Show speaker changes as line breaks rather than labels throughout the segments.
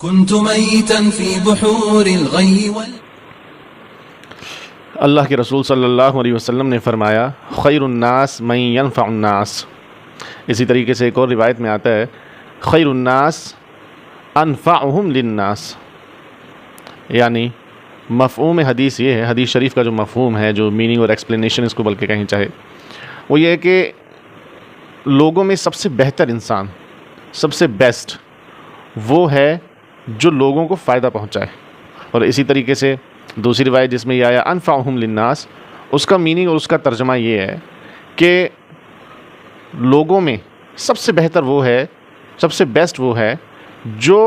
कुन्तु मैतन फी बुहूरिल गय्य वल।
अल्लाह के रसूल सल्लल्लाहु अलैहि वसल्लम ने फरमाया खैरुन्नास मन यनफ़उन्नास। इसी तरीके से एक और रिवायत में आता है खैरुन्नास अनफ़अहुम लिन्नास। यानी मफ़हूम हदीस ये है, हदीस शरीफ का जो मफ़हूम है, जो मीनिंग और एक्सप्लेनेशन इसको बल्कि कहीं चाहे, वो ये है कि लोगों में सबसे बेहतर इंसान, सबसे बेस्ट वो है जो लोगों को फ़ायदा पहुँचाए। और इसी तरीके से दूसरी रिवायत जिसमें यह आया अनफ़अहुम लिन्नास, उसका मीनिंग और उसका तर्जमा ये है कि लोगों में सबसे बेहतर वो है, सबसे बेस्ट वो है जो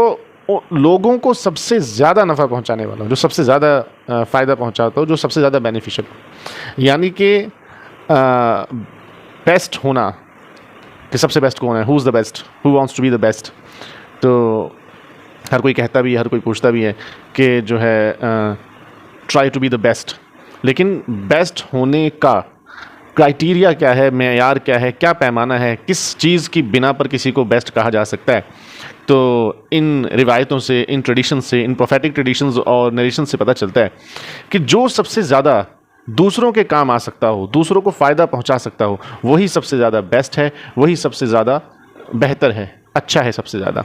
लोगों को सबसे ज़्यादा नफ़ा पहुंचाने वाला हो, जो सबसे ज़्यादा फ़ायदा पहुंचाता हो, जो सबसे ज़्यादा बेनिफिशियल हो। यानी कि बेस्ट होना, कि सबसे बेस्ट कौन है, who is the best, who wants to be the best. तो हर कोई कहता भी है, हर कोई पूछता भी है कि जो है try to be the best. लेकिन बेस्ट होने का क्राइटेरिया क्या है, मेयार क्या है, क्या पैमाना है, किस चीज़ की बिना पर किसी को बेस्ट कहा जा सकता है? तो इन रिवायतों से, इन ट्रेडिशन से, इन प्रोफेटिक ट्रेडिशंस और नरेशन से पता चलता है कि जो सबसे ज़्यादा दूसरों के काम आ सकता हो, दूसरों को फ़ायदा पहुंचा सकता हो, वही सबसे ज़्यादा बेस्ट है, वही सबसे ज़्यादा बेहतर है, अच्छा है सबसे ज़्यादा।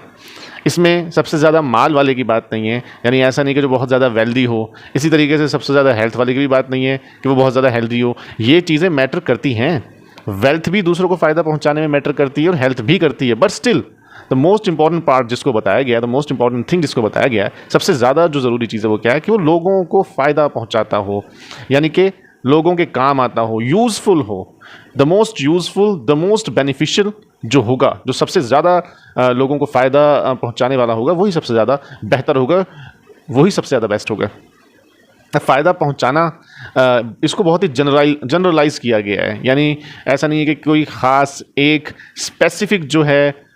इसमें सबसे ज़्यादा माल वाले की बात नहीं है, यानी ऐसा नहीं कि जो बहुत ज़्यादा वेल्दी हो। इसी तरीके से सबसे ज़्यादा हेल्थ वाले की भी बात नहीं है कि वो बहुत ज़्यादा हेल्दी हो। ये चीज़ें मैटर करती हैं, वेल्थ भी दूसरों को फ़ायदा पहुंचाने में मैटर करती है और हेल्थ भी करती है, but still the most important part जिसको बताया गया है, द मोस्ट इंपॉर्टेंट थिंग जिसको बताया गया है, सबसे ज़्यादा जो ज़रूरी चीज़ है वो क्या है कि वो लोगों को फ़ायदा पहुँचाता हो, यानी कि लोगों के काम आता हो, यूज़फुल हो। The most useful, the most beneficial जो होगा, जो सबसे ज़्यादा लोगों को फ़ायदा पहुंचाने वाला होगा, वही सबसे ज़्यादा बेहतर होगा, वही सबसे ज़्यादा बेस्ट होगा। फ़ायदा पहुंचाना, इसको बहुत ही जनरलाइज किया गया है, यानी ऐसा नहीं है कि कोई ख़ास एक स्पेसिफिक जो है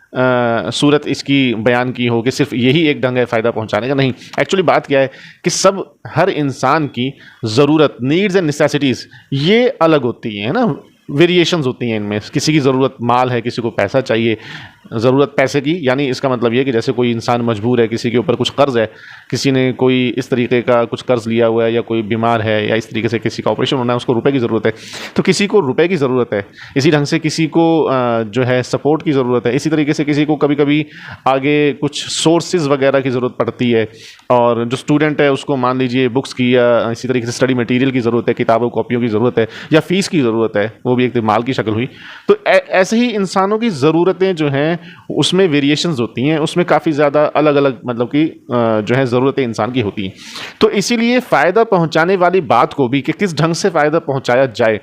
सूरत इसकी बयान की हो कि सिर्फ यही एक ढंग है फ़ायदा पहुंचाने का। नहीं, एक्चुअली बात क्या है कि हर इंसान की ज़रूरत, नीड्स एंड नेसेसिटीज़ ये अलग होती हैं ना, वेरिएशंस होती हैं इनमें। किसी की ज़रूरत माल है, किसी को पैसा चाहिए, ज़रूरत पैसे की, यानी इसका मतलब ये कि जैसे कोई इंसान मजबूर है, किसी के ऊपर कुछ कर्ज़ है, किसी ने कोई इस तरीके का कुछ कर्ज़ लिया हुआ है, या कोई बीमार है, या इस तरीके से किसी का ऑपरेशन होना है, उसको रुपए की ज़रूरत है, तो किसी को रुपए की ज़रूरत है। इसी ढंग से किसी को जो है सपोर्ट की ज़रूरत है। इसी तरीके से किसी को कभी कभी आगे कुछ सोर्सेज वगैरह की ज़रूरत पड़ती है, और जो स्टूडेंट है उसको मान लीजिए बुक्स की या इसी तरीके से स्टडी मटीरियल की ज़रूरत है, किताबों कॉपियों की ज़रूरत है, या फ़ीस की ज़रूरत है, वो भी एक माल की शक्ल हुई। तो ऐसे ही इंसानों की ज़रूरतें जो हैं उसमें वेरिएशंस होती हैं, उसमें काफ़ी ज़्यादा अलग अलग मतलब कि जो है ज़रूरतें इंसान की होती हैं। तो इसीलिए फ़ायदा पहुंचाने वाली बात को भी कि किस ढंग से फ़ायदा पहुंचाया जाए,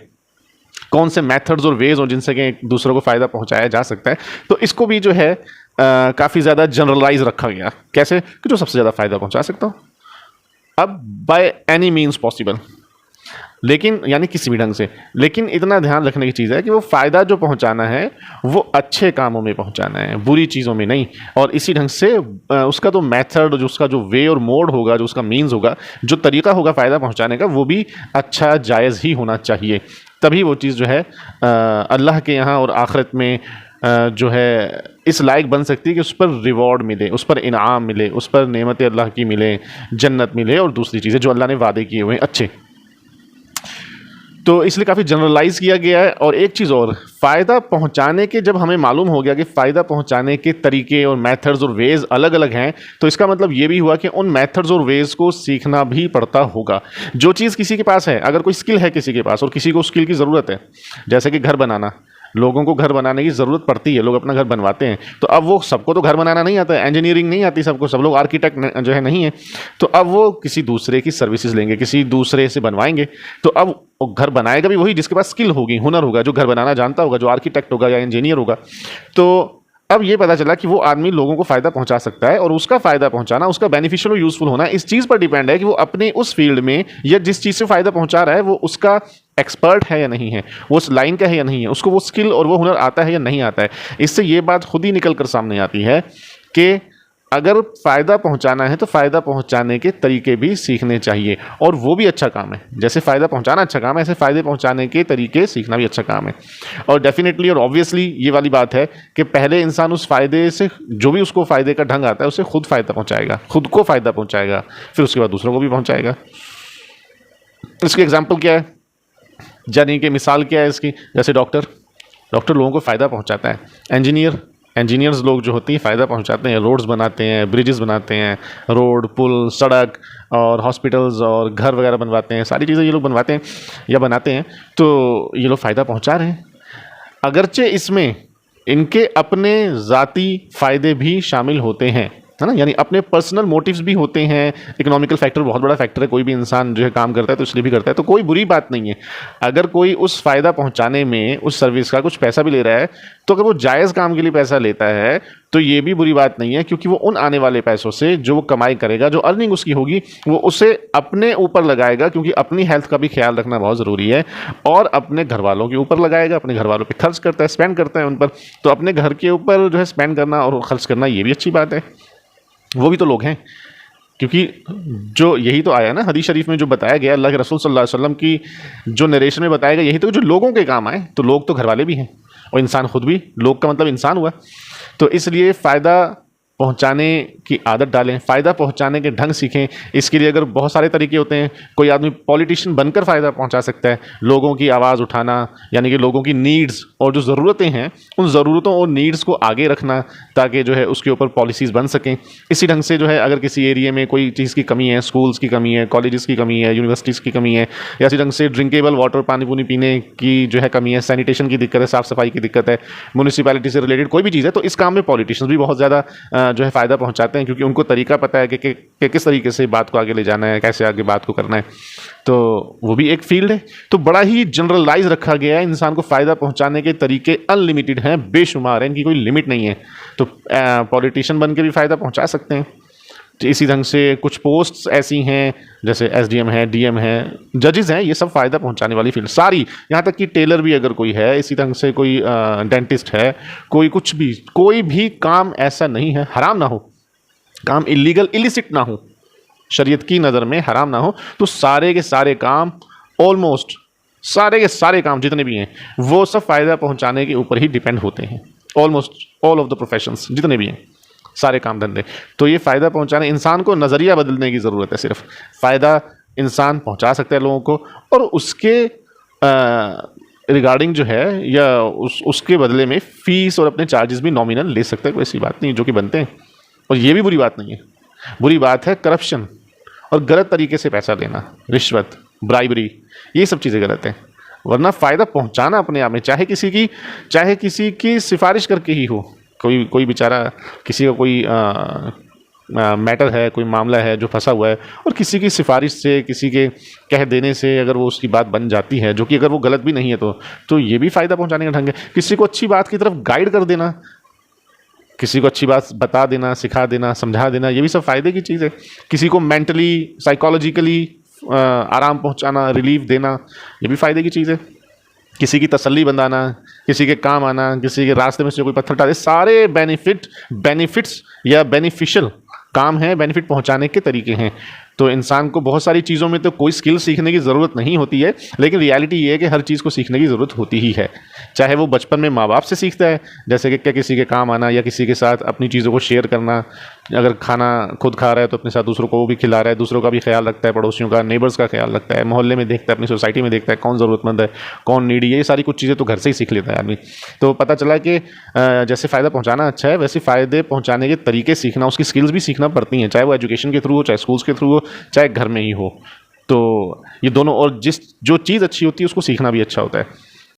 कौन से मेथड्स और वेज हो जिनसे कि दूसरों को फ़ायदा पहुंचाया जा सकता है, तो इसको भी जो है काफ़ी ज़्यादा जनरलाइज रखा गया। कैसे कि जो सबसे ज़्यादा फ़ायदा पहुंचा सकता हो, अब बाय एनी मीन्स पॉसिबल, लेकिन यानी किसी भी ढंग से। लेकिन इतना ध्यान रखने की चीज़ है कि वो फ़ायदा जो पहुंचाना है वो अच्छे कामों में पहुंचाना है, बुरी चीज़ों में नहीं। और इसी ढंग से उसका जो मेथड, जो उसका जो वे और मोड होगा, जो उसका मीन्स होगा, जो तरीका होगा फ़ायदा पहुंचाने का, वो भी अच्छा, जायज़ ही होना चाहिए। तभी वो चीज़ जो है अल्लाह के यहाँ और आखिरत में जो है इस लायक बन सकती है कि उस पर रिवॉर्ड मिले, उस पर इनाम मिले, उस पर नेमत अल्लाह की मिले, जन्नत मिले और दूसरी चीज़ें जो अल्लाह ने वादे किए हुए हैं अच्छे। तो इसलिए काफ़ी जनरलाइज किया गया है। और एक चीज़ और, फ़ायदा पहुंचाने के जब हमें मालूम हो गया कि फ़ायदा पहुंचाने के तरीके और मेथड्स और वेज़ अलग अलग हैं, तो इसका मतलब ये भी हुआ कि उन मेथड्स और वेज़ को सीखना भी पड़ता होगा। जो चीज़ किसी के पास है, अगर कोई स्किल है किसी के पास और किसी को स्किल की ज़रूरत है, जैसे कि घर बनाना, लोगों को घर बनाने की ज़रूरत पड़ती है, लोग अपना घर बनवाते हैं, तो अब वो सबको तो घर बनाना नहीं आता है, इंजीनियरिंग नहीं आती सबको, सब लोग आर्किटेक्ट जो है नहीं है, तो अब वो किसी दूसरे की सर्विसेज लेंगे, किसी दूसरे से बनवाएंगे। तो अब घर बनाएगा भी वही जिसके पास स्किल होगी, हुनर होगा, जो घर बनाना जानता होगा, जो आर्किटेक्ट होगा या इंजीनियर होगा। तो अब ये पता चला कि वो आदमी लोगों को फ़ायदा पहुंचा सकता है, और उसका फ़ायदा पहुंचाना, उसका बेनिफिशियल और यूज़फुल होना इस चीज़ पर डिपेंड है कि वो अपने उस फील्ड में या जिस चीज़ से फ़ायदा पहुंचा रहा है वो उसका एक्सपर्ट है या नहीं है, वो उस लाइन का है या नहीं है, उसको वो स्किल और वो हुनर आता है या नहीं आता है। इससे ये बात खुद ही निकल कर सामने आती है कि अगर फ़ायदा पहुंचाना है तो फ़ायदा पहुंचाने के तरीके भी सीखने चाहिए, और वो भी अच्छा काम है। जैसे फ़ायदा पहुंचाना अच्छा काम है, ऐसे फ़ायदे पहुंचाने के तरीके सीखना भी अच्छा काम है। और डेफिनेटली और ऑब्वियसली ये वाली बात है कि पहले इंसान उस फ़ायदे से, जो भी उसको फ़ायदे का ढंग आता है, उसे खुद फ़ायदा पहुंचाएगा, खुद को फ़ायदा पहुंचाएगा, फिर उसके बाद दूसरों को भी पहुंचाएगा। इसकी एग्जाम्पल क्या है, यानी कि मिसाल क्या है इसकी, जैसे डॉक्टर लोगों को फ़ायदा पहुंचाता है। इंजीनियर्स लोग जो होती हैं फ़ायदा पहुंचाते हैं, रोड्स बनाते हैं, ब्रिजेस बनाते हैं, रोड, पुल, सड़क और हॉस्पिटल्स और घर वगैरह बनवाते हैं, सारी चीज़ें ये लोग बनवाते हैं या बनाते हैं, तो ये लोग फ़ायदा पहुंचा रहे हैं। अगरचे इसमें इनके अपने ज़ाती फ़ायदे भी शामिल होते हैं, है ना, यानी अपने पर्सनल मोटिव्स भी होते हैं। इकोनॉमिकल फैक्टर बहुत बड़ा फैक्टर है, कोई भी इंसान जो है काम करता है तो इसलिए भी करता है, तो कोई बुरी बात नहीं है अगर कोई उस फ़ायदा पहुंचाने में उस सर्विस का कुछ पैसा भी ले रहा है, तो अगर वो जायज़ काम के लिए पैसा लेता है तो ये भी बुरी बात नहीं है, क्योंकि वो उन आने वाले पैसों से जो वो कमाई करेगा, जो अर्निंग उसकी होगी, वो उसे अपने ऊपर लगाएगा, क्योंकि अपनी हेल्थ का भी ख्याल रखना बहुत ज़रूरी है, और अपने घर वालों के ऊपर लगाएगा, अपने घर वालों पे खर्च करता है, स्पेंड करता है उन पर, तो अपने घर के ऊपर जो है स्पेंड करना और खर्च करना ये भी अच्छी बात है। वो भी तो लोग हैं, क्योंकि जो यही तो आया ना हदीस शरीफ में जो बताया गया, अल्लाह के रसूल सल्लल्लाहु अलैहि वसल्लम की जो नरेशन में बताया गया, यही तो जो लोगों के काम आए, तो लोग तो घर वाले भी हैं और इंसान खुद भी, लोग का मतलब इंसान हुआ। तो इसलिए फ़ायदा पहुंचाने की आदत डालें, फ़ायदा पहुंचाने के ढंग सीखें। इसके लिए अगर बहुत सारे तरीके होते हैं, कोई आदमी पॉलिटिशियन बनकर फ़ायदा पहुंचा सकता है, लोगों की आवाज़ उठाना, यानी कि लोगों की नीड्स और जो ज़रूरतें हैं, उन ज़रूरतों और नीड्स को आगे रखना, ताकि जो है उसके ऊपर पॉलिसीज़ बन सकें। इसी ढंग से जो है अगर किसी एरिया में कोई चीज़ की कमी है, स्कूल्स की कमी है, कॉलेजेस की कमी है, यूनिवर्सिटीज़ की कमी है, या इसी ढंग से ड्रिंकेबल वाटर, पानी पूनी पीने की जो है कमी है, सैनिटेशन की दिक्कत है, साफ़ सफाई की दिक्कत है, म्यूनिसिपैलिटी से रिलेटेड कोई भी चीज़ है, तो इस काम में पॉलिटिशियंस भी बहुत ज़्यादा जो है फ़ायदा पहुंचाते हैं, क्योंकि उनको तरीका पता है कि किस तरीके से बात को आगे ले जाना है, कैसे आगे बात को करना है। तो वो भी एक फील्ड है। तो बड़ा ही जनरलाइज रखा गया है, इंसान को फ़ायदा पहुंचाने के तरीके अनलिमिटेड हैं, बेशुमार हैं, इनकी कोई लिमिट नहीं है। तो पॉलिटिशियन बन के भी फ़ायदा पहुंचा सकते हैं। तो इसी ढंग से कुछ पोस्ट्स ऐसी हैं, जैसे SDM है, DM है, जजेस हैं, ये सब फ़ायदा पहुंचाने वाली फील्ड सारी, यहाँ तक कि टेलर भी अगर कोई है, इसी ढंग से कोई डेंटिस्ट है, कोई भी काम ऐसा नहीं है हराम ना हो, काम इलीगल इलिसिट ना हो, शरीयत की नज़र में हराम ना हो, तो सारे के सारे काम, ऑलमोस्ट सारे के सारे काम जितने भी हैं, वो सब फ़ायदा पहुंचाने के ऊपर ही डिपेंड होते हैं। Almost all of the professions जितने भी हैं, सारे काम धंधे, तो ये फ़ायदा पहुंचाने, इंसान को नज़रिया बदलने की ज़रूरत है। सिर्फ फ़ायदा इंसान पहुंचा सकता है लोगों को, और उसके रिगार्डिंग जो है, या उसके बदले में फ़ीस और अपने चार्जेस भी नॉमिनल ले सकता है, कोई ऐसी बात नहीं, जो कि बनते हैं। और ये भी बुरी बात नहीं है। बुरी बात है करप्शन और गलत तरीके से पैसा लेना, रिश्वत, ब्राइबरी, ये सब चीज़ें गलत हैं। वरना फ़ायदा पहुंचाना अपने आप में, चाहे किसी की सिफारिश करके ही हो, कोई बेचारा, किसी का कोई मैटर है, कोई मामला है जो फंसा हुआ है, और किसी की सिफारिश से, किसी के कह देने से अगर वो उसकी बात बन जाती है, जो कि अगर वो गलत भी नहीं है, तो ये भी फ़ायदा पहुंचाने का ढंग है। किसी को अच्छी बात की तरफ गाइड कर देना, किसी को अच्छी बात बता देना, सिखा देना, समझा देना, ये भी सब फ़ायदे की चीज़ है। किसी को मेंटली, साइकोलॉजिकली आराम पहुंचाना, रिलीफ देना, ये भी फ़ायदे की चीज़ है। किसी की तसल्ली बंधाना, किसी के काम आना, किसी के रास्ते में से कोई पत्थर डाले, सारे बेनिफिट्स या बेनिफिशियल काम है, बेनिफिट पहुंचाने के तरीके हैं। तो इंसान को बहुत सारी चीज़ों में तो कोई स्किल सीखने की ज़रूरत नहीं होती है, लेकिन रियलिटी ये है कि हर चीज़ को सीखने की ज़रूरत होती ही है। चाहे वो बचपन में माँ बाप से सीखता है, जैसे कि क्या किसी के काम आना, या किसी के साथ अपनी चीज़ों को शेयर करना, अगर खाना खुद खा रहा है तो अपने साथ दूसरों को भी खिला रहा है, दूसरों का भी ख्याल रखता है, पड़ोसियों का, नेबर्स का ख्याल रखता है, मोहल्ले में देखता है, अपनी सोसाइटी में देखता है कौन ज़रूरतमंद है, कौन नीडी है, ये सारी कुछ चीज़ें तो घर से ही सीख लेता है आदमी। तो पता चला कि जैसे फ़ायदा पहुँचाना अच्छा है, वैसे फ़ायदे पहुँचाने के तरीके सीखना, उसकी स्किल्स भी सीखना पड़ती हैं, चाहे वो एजुकेशन के थ्रू हो, चाहे स्कूल्स के थ्रू हो, चाहे घर में ही हो। तो ये दोनों, और जो चीज़ अच्छी होती है उसको सीखना भी अच्छा होता है।